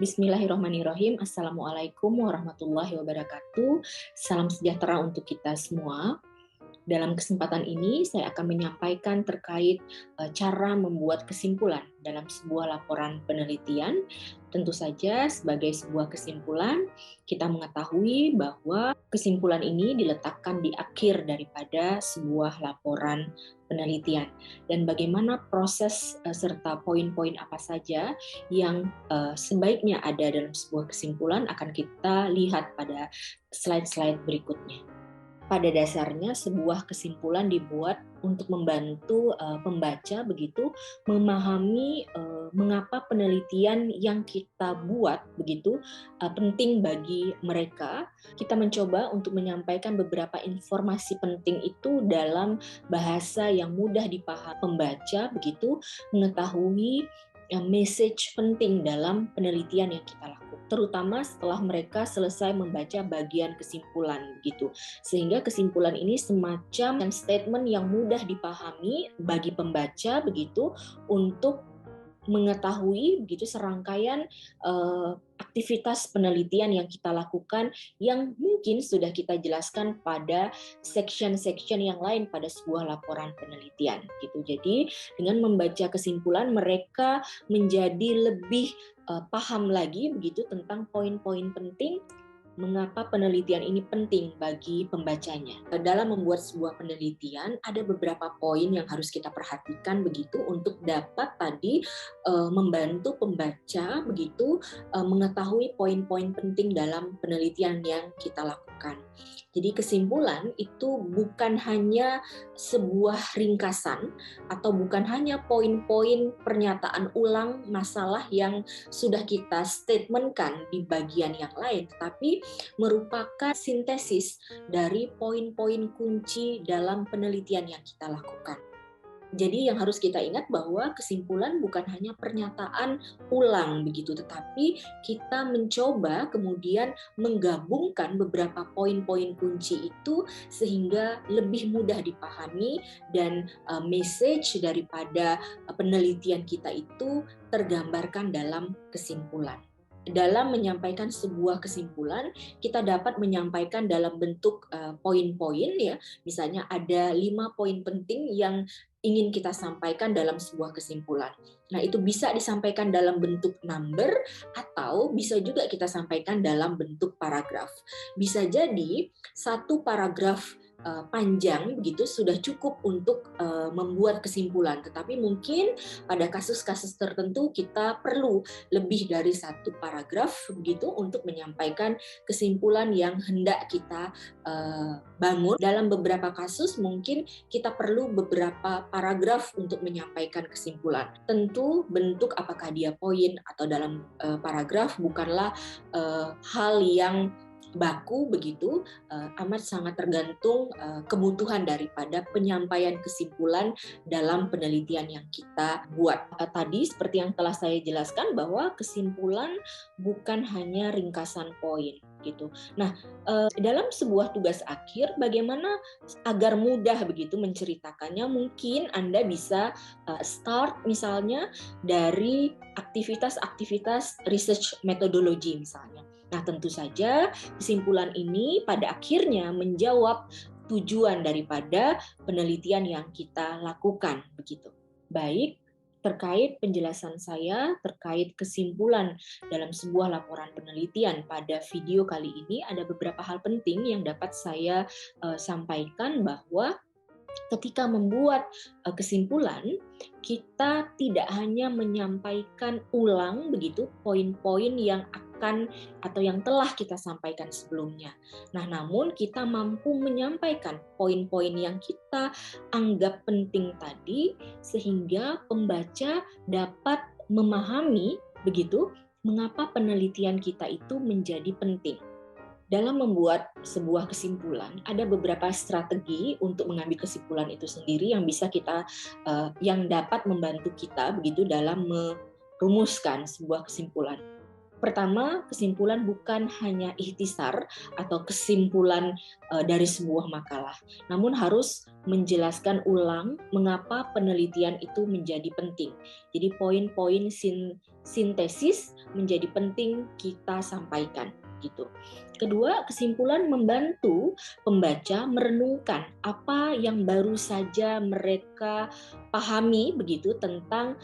Bismillahirrahmanirrahim. Assalamualaikum warahmatullahi wabarakatuh. Salam sejahtera untuk kita semua. Dalam kesempatan ini saya akan menyampaikan terkait cara membuat kesimpulan dalam sebuah laporan penelitian. Tentu saja sebagai sebuah kesimpulan, kita mengetahui bahwa kesimpulan ini diletakkan di akhir daripada sebuah laporan penelitian. Dan bagaimana proses serta poin-poin apa saja yang sebaiknya ada dalam sebuah kesimpulan akan kita lihat pada slide-slide berikutnya. Pada dasarnya sebuah kesimpulan dibuat untuk membantu pembaca begitu memahami mengapa penelitian yang kita buat begitu penting bagi mereka. Kita mencoba untuk menyampaikan beberapa informasi penting itu dalam bahasa yang mudah dipahami pembaca begitu, mengetahui message penting dalam penelitian yang kita lakukan, terutama setelah mereka selesai membaca bagian kesimpulan gitu. Sehingga kesimpulan ini semacam statement yang mudah dipahami bagi pembaca begitu untuk mengetahui begitu serangkaian aktivitas penelitian yang kita lakukan yang mungkin sudah kita jelaskan pada section-section yang lain pada sebuah laporan penelitian gitu. Jadi dengan membaca kesimpulan mereka menjadi lebih paham lagi begitu tentang poin-poin penting mengapa penelitian ini penting bagi pembacanya. Dalam membuat sebuah penelitian, ada beberapa poin yang harus kita perhatikan begitu untuk dapat tadi membantu pembaca begitu mengetahui poin-poin penting dalam penelitian yang kita lakukan. Jadi kesimpulan itu bukan hanya sebuah ringkasan atau bukan hanya poin-poin pernyataan ulang masalah yang sudah kita statementkan di bagian yang lain, tetapi merupakan sintesis dari poin-poin kunci dalam penelitian yang kita lakukan. Jadi yang harus kita ingat bahwa kesimpulan bukan hanya pernyataan ulang begitu, tetapi kita mencoba kemudian menggabungkan beberapa poin-poin kunci itu sehingga lebih mudah dipahami dan message daripada penelitian kita itu tergambarkan dalam kesimpulan. Dalam menyampaikan sebuah kesimpulan, kita dapat menyampaikan dalam bentuk poin-poin ya. Misalnya ada 5 poin penting yang ingin kita sampaikan dalam sebuah kesimpulan. Nah, itu bisa disampaikan dalam bentuk number atau bisa juga kita sampaikan dalam bentuk paragraf. Bisa jadi satu paragraf panjang begitu sudah cukup untuk membuat kesimpulan, tetapi mungkin pada kasus-kasus tertentu kita perlu lebih dari satu paragraf begitu untuk menyampaikan kesimpulan yang hendak kita bangun. Dalam beberapa kasus mungkin kita perlu beberapa paragraf untuk menyampaikan kesimpulan. Tentu bentuk apakah dia poin atau dalam paragraf bukanlah hal yang baku begitu, amat sangat tergantung kebutuhan daripada penyampaian kesimpulan dalam penelitian yang kita buat. Tadi seperti yang telah saya jelaskan bahwa kesimpulan bukan hanya ringkasan poin gitu. Nah, dalam sebuah tugas akhir bagaimana agar mudah begitu menceritakannya, mungkin Anda bisa start misalnya dari aktivitas-aktivitas research methodology misalnya. Nah, tentu saja kesimpulan ini pada akhirnya menjawab tujuan daripada penelitian yang kita lakukan begitu. Baik, terkait penjelasan saya terkait kesimpulan dalam sebuah laporan penelitian pada video kali ini ada beberapa hal penting yang dapat saya sampaikan bahwa ketika membuat kesimpulan, kita tidak hanya menyampaikan ulang begitu poin-poin yang akan atau yang telah kita sampaikan sebelumnya. Nah, namun kita mampu menyampaikan poin-poin yang kita anggap penting tadi sehingga pembaca dapat memahami begitu mengapa penelitian kita itu menjadi penting. Dalam membuat sebuah kesimpulan, ada beberapa strategi untuk mengambil kesimpulan itu sendiri yang bisa kita, yang dapat membantu kita begitu dalam merumuskan sebuah kesimpulan. Pertama, kesimpulan bukan hanya ikhtisar atau kesimpulan dari sebuah makalah, namun harus menjelaskan ulang mengapa penelitian itu menjadi penting. Jadi poin-poin sintesis menjadi penting kita sampaikan gitu. Kedua, kesimpulan membantu pembaca merenungkan apa yang baru saja mereka pahami begitu tentang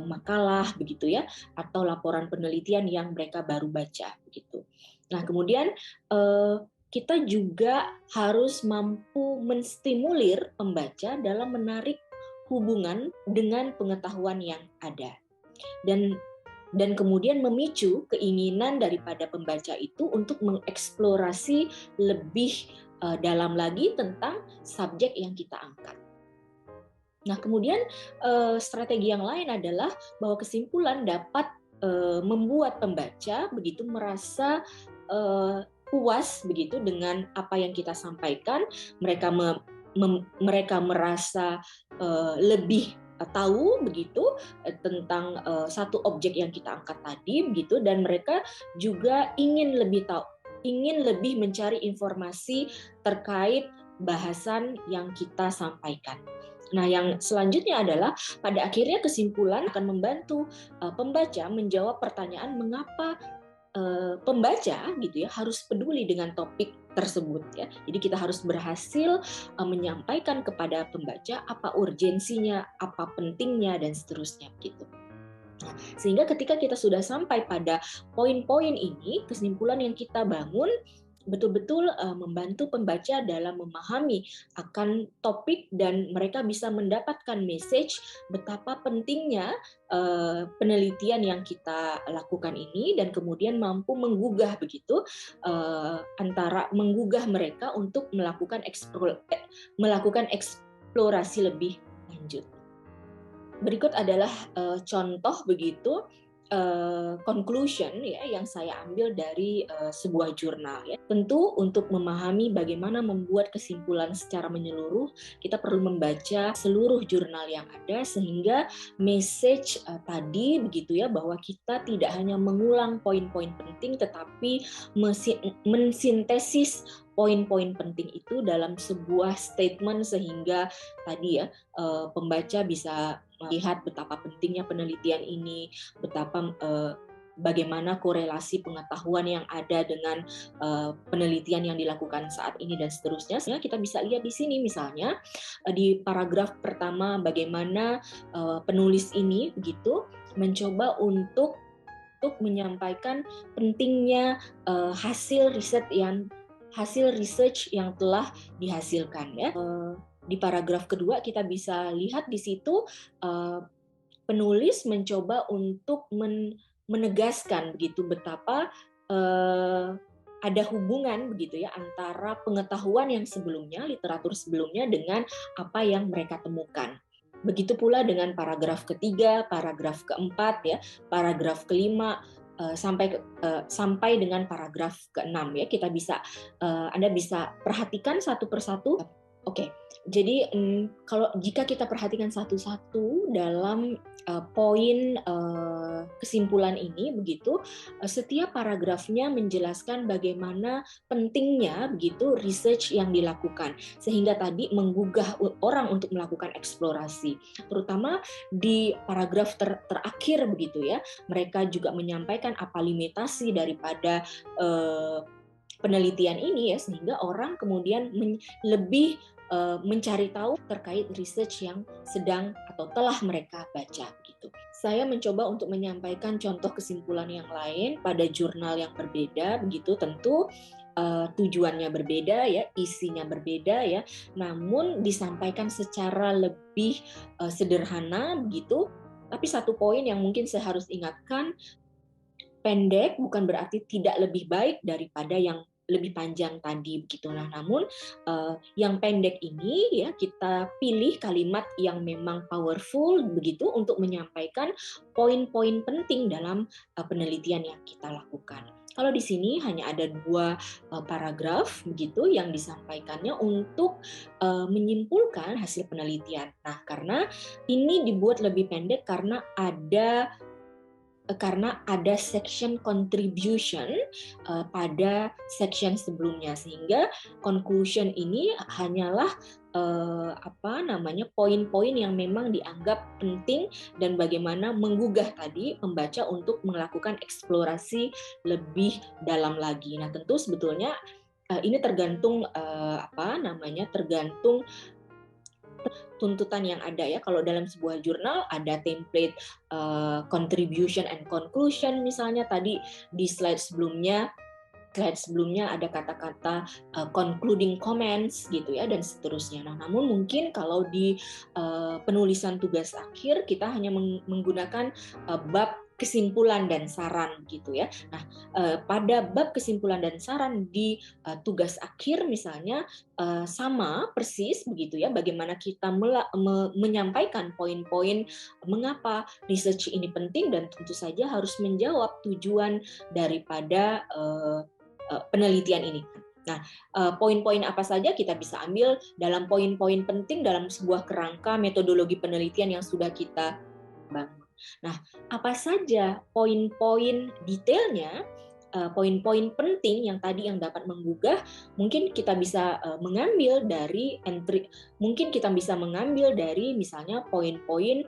makalah begitu ya, atau laporan penelitian yang mereka baru baca begitu. Nah, kemudian kita juga harus mampu menstimulir pembaca dalam menarik hubungan dengan pengetahuan yang ada. Dan kemudian memicu keinginan daripada pembaca itu untuk mengeksplorasi lebih dalam lagi tentang subjek yang kita angkat. Nah, kemudian strategi yang lain adalah bahwa kesimpulan dapat membuat pembaca begitu merasa puas begitu dengan apa yang kita sampaikan, mereka merasa lebih tahu begitu tentang satu objek yang kita angkat tadi begitu, dan mereka juga ingin lebih mencari informasi terkait bahasan yang kita sampaikan. Nah, yang selanjutnya adalah pada akhirnya kesimpulan akan membantu pembaca menjawab pertanyaan mengapa pembaca gitu ya harus peduli dengan topik tersebut ya. Jadi kita harus berhasil menyampaikan kepada pembaca apa urgensinya, apa pentingnya dan seterusnya gitu. Nah, sehingga ketika kita sudah sampai pada poin-poin ini, kesimpulan yang kita bangun betul-betul membantu pembaca dalam memahami akan topik dan mereka bisa mendapatkan message betapa pentingnya penelitian yang kita lakukan ini, dan kemudian mampu menggugah begitu menggugah mereka untuk melakukan eksplorasi lebih lanjut. Berikut adalah contoh begitu conclusion ya yang saya ambil dari sebuah jurnal ya. Tentu untuk memahami bagaimana membuat kesimpulan secara menyeluruh, kita perlu membaca seluruh jurnal yang ada sehingga message tadi begitu ya, bahwa kita tidak hanya mengulang poin-poin penting tetapi mensintesis poin-poin penting itu dalam sebuah statement sehingga tadi ya pembaca bisa melihat betapa pentingnya penelitian ini, betapa bagaimana korelasi pengetahuan yang ada dengan penelitian yang dilakukan saat ini dan seterusnya. Sehingga kita bisa lihat di sini misalnya di paragraf pertama bagaimana penulis ini begitu mencoba untuk menyampaikan pentingnya hasil research yang telah dihasilkan ya. Di paragraf kedua kita bisa lihat di situ penulis mencoba untuk menegaskan begitu betapa ada hubungan begitu ya antara pengetahuan yang sebelumnya, literatur sebelumnya dengan apa yang mereka temukan. Begitu pula dengan paragraf ketiga, paragraf keempat ya, paragraf kelima sampai dengan paragraf ke-6 ya. Anda bisa perhatikan satu persatu. Oke, jadi jika kita perhatikan satu-satu dalam poin kesimpulan ini begitu, setiap paragrafnya menjelaskan bagaimana pentingnya begitu research yang dilakukan sehingga tadi menggugah orang untuk melakukan eksplorasi. Terutama di paragraf terakhir begitu ya, mereka juga menyampaikan apa limitasi daripada penelitian ini ya, sehingga orang kemudian lebih mencari tahu terkait research yang sedang atau telah mereka baca gitu. Saya mencoba untuk menyampaikan contoh kesimpulan yang lain pada jurnal yang berbeda begitu, tentu tujuannya berbeda ya, isinya berbeda ya, namun disampaikan secara lebih sederhana begitu. Tapi satu poin yang mungkin saya harus ingatkan, pendek bukan berarti tidak lebih baik daripada yang lebih panjang tadi begitu. Nah, namun yang pendek ini ya kita pilih kalimat yang memang powerful begitu untuk menyampaikan poin-poin penting dalam penelitian yang kita lakukan. Kalau di sini hanya ada 2 paragraf begitu yang disampaikannya untuk menyimpulkan hasil penelitian. Nah, karena ini dibuat lebih pendek karena ada karena ada section contribution pada section sebelumnya, sehingga conclusion ini hanyalah poin-poin yang memang dianggap penting dan bagaimana menggugah tadi pembaca untuk melakukan eksplorasi lebih dalam lagi. Nah, tentu sebetulnya ini tergantung tergantung tuntutan yang ada ya. Kalau dalam sebuah jurnal ada template contribution and conclusion, misalnya tadi di slide sebelumnya ada kata-kata concluding comments gitu ya, dan seterusnya. Nah, namun mungkin kalau di penulisan tugas akhir kita hanya menggunakan bab kesimpulan dan saran gitu ya. Nah, pada bab kesimpulan dan saran di tugas akhir misalnya sama persis begitu ya, bagaimana kita menyampaikan poin-poin mengapa research ini penting, dan tentu saja harus menjawab tujuan daripada penelitian ini. Nah, poin-poin apa saja kita bisa ambil dalam poin-poin penting dalam sebuah kerangka metodologi penelitian yang sudah kita bangun. Nah, apa saja poin-poin detailnya, poin-poin penting yang tadi yang dapat menggugah, mungkin kita bisa mengambil dari misalnya poin-poin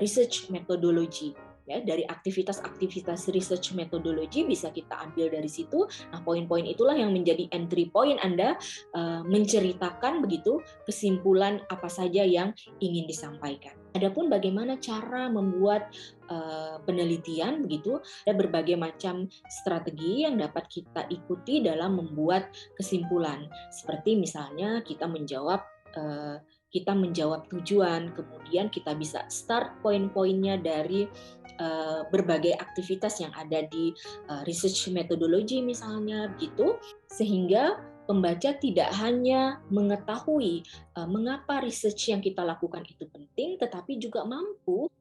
research methodology. Ya, dari aktivitas-aktivitas research methodology bisa kita ambil dari situ. Nah, poin-poin itulah yang menjadi entry point Anda menceritakan begitu kesimpulan apa saja yang ingin disampaikan. Adapun bagaimana cara membuat penelitian begitu, ada berbagai macam strategi yang dapat kita ikuti dalam membuat kesimpulan. Seperti misalnya kita menjawab tujuan, kemudian kita bisa start poin-poinnya dari berbagai aktivitas yang ada di research methodology misalnya begitu, sehingga pembaca tidak hanya mengetahui mengapa research yang kita lakukan itu penting, tetapi juga mampu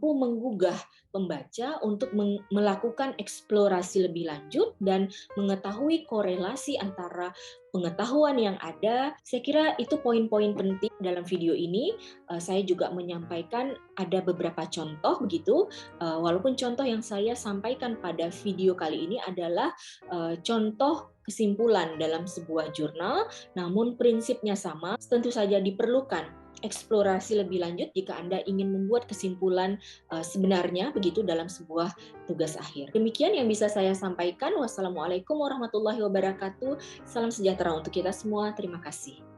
menggugah pembaca untuk melakukan eksplorasi lebih lanjut dan mengetahui korelasi antara pengetahuan yang ada. Saya kira itu poin-poin penting dalam video ini. Saya juga menyampaikan ada beberapa contoh begitu, walaupun contoh yang saya sampaikan pada video kali ini adalah contoh kesimpulan dalam sebuah jurnal, namun prinsipnya sama. Tentu saja diperlukan eksplorasi lebih lanjut jika Anda ingin membuat kesimpulan sebenarnya begitu dalam sebuah tugas akhir. Demikian yang bisa saya sampaikan. Wassalamualaikum warahmatullahi wabarakatuh. Salam sejahtera untuk kita semua. Terima kasih.